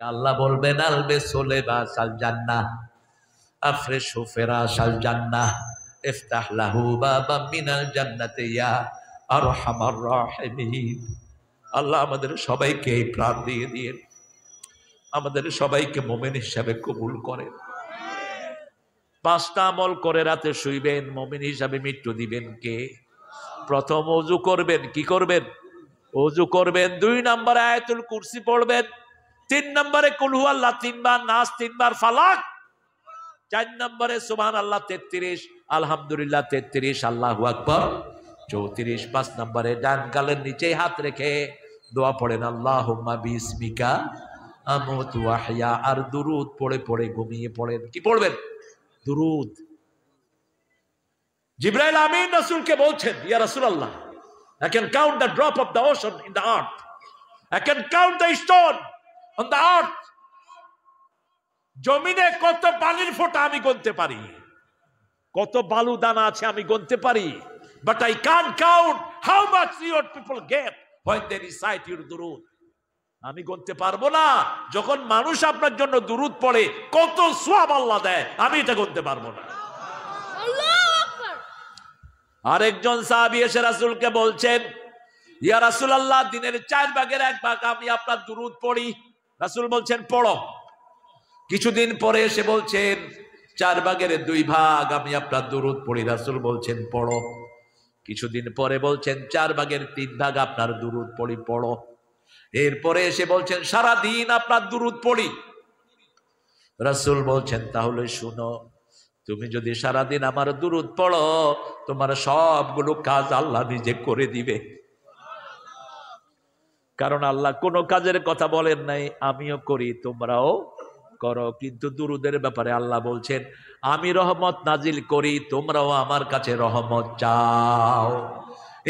আল্লাহ বলবেন আলবে সোলে বা সাল জান্নাহ আফরিশু ফিরাশাল জান্নাহ ইফতাহ লাহু বাবাম মিনাল জান্নাতি ইয়া আরহামার রাহিমিন। আল্লাহ আমাদের সবাইকে এই প্রাণ দিয়ে দিয়ে আমাদের সবাইকে মুমিন হিসাবে কবুল করেন। 5টা আমল করে রাতে শুইবেন, মুমিন হিসাবে মৃত্যু দিবেন কে? প্রথম ওযু করবেন। কি করবেন? ওযু করবেন। 2 নম্বরে আয়াতুল কুরসি পড়বেন। 3 নম্বরে কুল হুয়াল্লাহ 3 বার, নাস 3 বার, ফালাক। 4 নম্বরে সুবহানাল্লাহ 33, আলহামদুলিল্লাহ 33, আল্লাহু আকবার 34। 5 নম্বরে ডান গালের নিচে হাত রেখে দোয়া পড়েন, আল্লাহুম্মা বিসমিকা আমুতু ওয়া আহইয়া। আর দুরূদ পড়ে পড়ে ঘুমিয়ে পড়েন। কি পড়বেন? দুরূদ। জিবরাইল আমিন রাসূলকে বলছেন, ইয়া রাসূলুল্লাহ, I can count the drop of the ocean in the earth. I can count the stone on the earth. জমিনে কত পানির ফোঁটা আমি গুনতে পারি, কত বালু দানা আছে আমি গুনতে পারি, but I can't count how much your people get when they recite your durud. আমি গুনতে পারবো না। যখন মানুষ আপনার জন্য দুরুদ পড়ে কত সওয়াব আল্লাহ দেয়, আমি এটা গুনতে পারবো না। আল্লাহু আকবার। আরেকজন সাহাবী এসে রাসূলকে বলছেন, ইয়া রাসূলুল্লাহ, দিনের 4 ভাগের 1 ভাগ আমি আপনার দুরুদ পড়ি। রাসূল বলছেন, পড়ো। কিছুদিন পরে এসে বলছেন, 4 ভাগের 2 ভাগ আমি আপনার দুরুদ পড়ি। রাসূল বলছেন, পড়ো। কিছুদিন পরে বলছেন, 4 ভাগের 3 ভাগ আপনার দুরুদ পড়ি, পড়ো। এরপরে এসে বলছেন, সারা দিন আপনার দুরুদ পড়ি। রাসূল বলছেন, তাহলে শুনো, তুমি যদি সারা দিন আমার দুরুদ পড়ো, তোমার সবগুলো কাজ আল্লাহ নিজে করে দিবে। কারণ আল্লাহ কোনো কাজের কথা বলেন নাই আমিও করি তোমরাও করো, কিন্তু দুরুদের ব্যাপারে আল্লাহ বলছেন, আমি রহমত নাজিল করি, তোমরাও আমার কাছে রহমত চাও।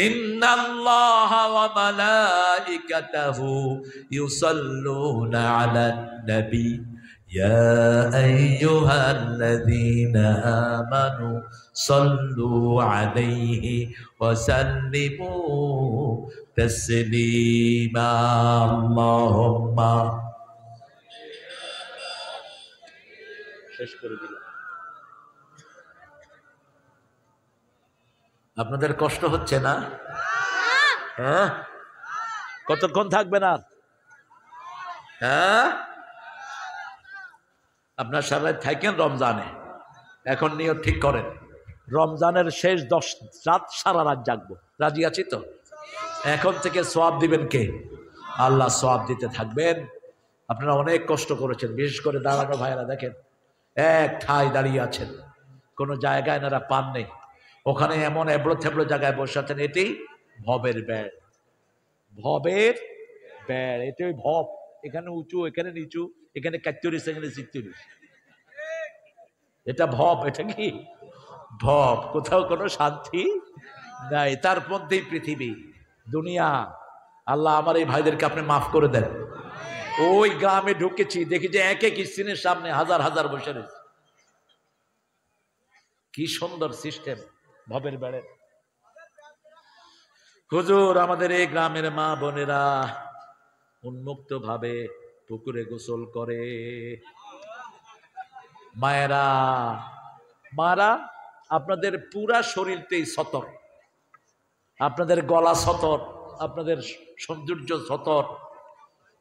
ইন্নাল্লাহা ওয়া মালাইকাতাহু ইউসাল্লুনা আলান নবী ইয়া আইয়ুহাল্লাযীনা আমানু সাল্লু আলাইহি ওয়া সাল্লিমু তাসলিমা। আল্লাহুম্মা। শেষ করে দিলাম। আপনাদের কষ্ট হচ্ছে না? হ্যাঁ, কতক্ষণ থাকবেন আর? হ্যাঁ, আপনার সারা রাত থাকেন রমজানে। এখন নিয়ত ঠিক করেন, রমজানের শেষ 10 রাত সারা রাত জাগবো। রাজি আছি তো? এখন থেকে সওয়াব দিবেন কে? আল্লাহ সওয়াব দিতে থাকবেন। আপনারা অনেক কষ্ট করেছেন, বিশেষ করে দাঁড়ানো ভাইয়েরা দেখেন, এক ঠাই দাঁড়িয়ে আছেন, কোনো জায়গায় এনারা পান নেই। ওখানে এমন এবড়ো থেবড়ো জায়গায় বসে আছেন, এটি ভবের বেড়। ভবের বেড়, এটি ওই ভব। এখানে উঁচু, এখানে নিচু, এখানে ৪১, এখানে ৪৬। এটা ভব। এটা কি ভব? কোথাও কোনো শান্তি নাই, তার মধ্যেই পৃথিবী, দুনিয়া। আল্লাহ আমার এই ভাইদেরকে আপনি মাফ করে দেন। ওই গ্রামে ঢুকেছি, দেখি যে এক এক স্ক্রিনের সামনে হাজার হাজার বসে রয়েছে। কি সুন্দর সিস্টেম ভবের বেড়ে। হুজুর, আমাদের এই গ্রামের মা বোনেরা উন্মুক্ত ভাবে পুকুরে গোসল করে। মায়েরা, মারা, আপনাদের পুরা শরীরটাই সতর, আপনাদের গলা সতর, আপনাদের সৌন্দর্য সতর।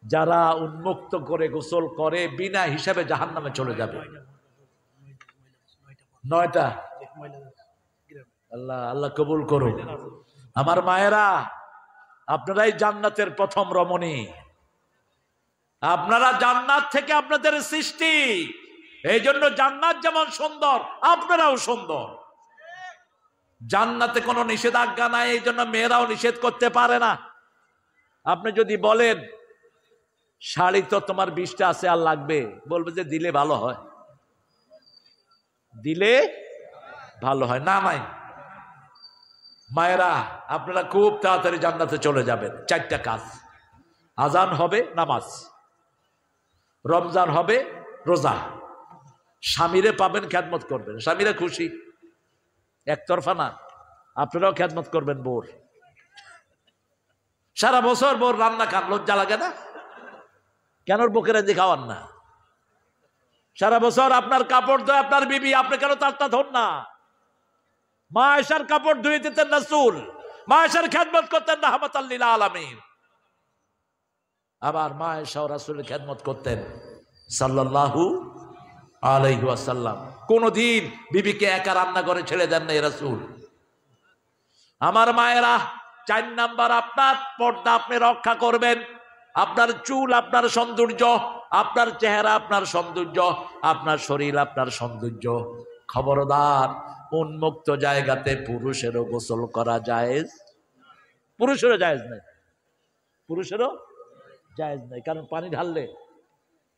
যারা উন্মুক্ত করে গোসল করে বিনা হিসাবে জাহান্নামে চলে যাবে। 9টা। আল্লাহ আল্লাহ কবুল করুন। আমার মায়েরা, আপনারাই জান্নাতের প্রথম রমণী। আপনারা জান্নাত থেকে আপনাদের সৃষ্টি, এই জন্য জান্নাত যেমন সুন্দর আপনারাও সুন্দর। জান্নাতে কোনো নিষেধাজ্ঞা নাই, এই জন্য মেয়েরাও নিষেধ করতে পারে না। আপনি যদি বলেন শাড়ি তো তোমার 20টা আছে আর লাগবে, বলবে যে দিলে ভালো হয়, দিলে ভালো হয়, না নাই। মায়েরা, আপনারা খুব তাড়াতাড়ি জান্নাতে চলে যাবেন। 4টা কাজ: আজান হবে, নামাজ; রমজান হবে, রোজা; স্বামীরে পাবেন, খেদমত করবেন। স্বামীরা খুশি, একতরফা না, আপনারাও খেদমত করবেন বোর। সারা বছর বোর রান্না খান, লজ্জা লাগে না? কেন বকের রাঁধে খাওয়ান না? সারা বছর আপনার কাপড় ধোয় আপনার বিবি, আপনি কেন তারটা ধর না? মা আয়েশার কাপড় ধুয়ে দিতেন রাসূল, মা আয়েশার খেদমত করতেন রাহমাতাল লিল আলামিন। আবার মা আয়েশা রাসূলের খেদমত করতেন সাল্লাল্লাহু আলাইহি ওয়াসাল্লাম। কোনদিন বিবিকে একা রান্না করে ছেড়ে দেন না রাসূল। আমার মায়েরা, 4 নাম্বার আপনার পর্দা আপনি রক্ষা করবেন। আপনার চুল আপনার সৌন্দর্য, আপনার চেহারা আপনার সৌন্দর্য, আপনার শরীর আপনার সৌন্দর্য। খবরদার, উন্মুক্ত জায়গাতে পুরুষেরও গোসল করা জায়েজ, পুরুষেরও জায়েজ নাই, পুরুষেরও জায়েজ নাই। কারণ পানি ঢাললে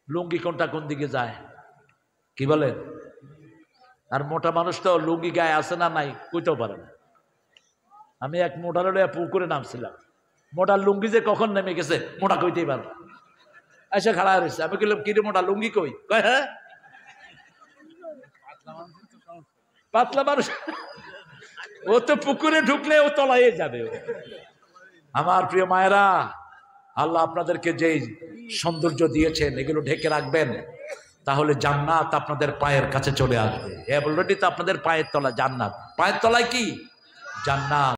লুঙ্গি কোনটা কোন দিকে যায়, কি বলেন? আর মোটা মানুষ তো লুঙ্গি গায়ে আছে না নাই কইতেও পারে না। আমি এক মোটার পুকুরে নামছিলাম, মোটার লুঙ্গি যে কখন নেমে গেছে মোটা কইতেই পারে না। এসে খাড়া রয়েছে, আমি বললাম কিরে মোটা লুঙ্গি কই? কয় হ্যাঁ পাতলা মানুষ, ও তো পুকুরে ঢুকলে ও তলায় যাবে। আমার প্রিয় মায়েরা, আল্লাহ আপনাদেরকে যে সৌন্দর্য দিয়েছেন এগুলো ঢেকে রাখবেন, তাহলে জান্নাত আপনাদের পায়ের কাছে চলে আসবে। অলরেডি তো আপনাদের পায়ের তলা জান্নাত, পায়ের তলায় কি জান্নাত।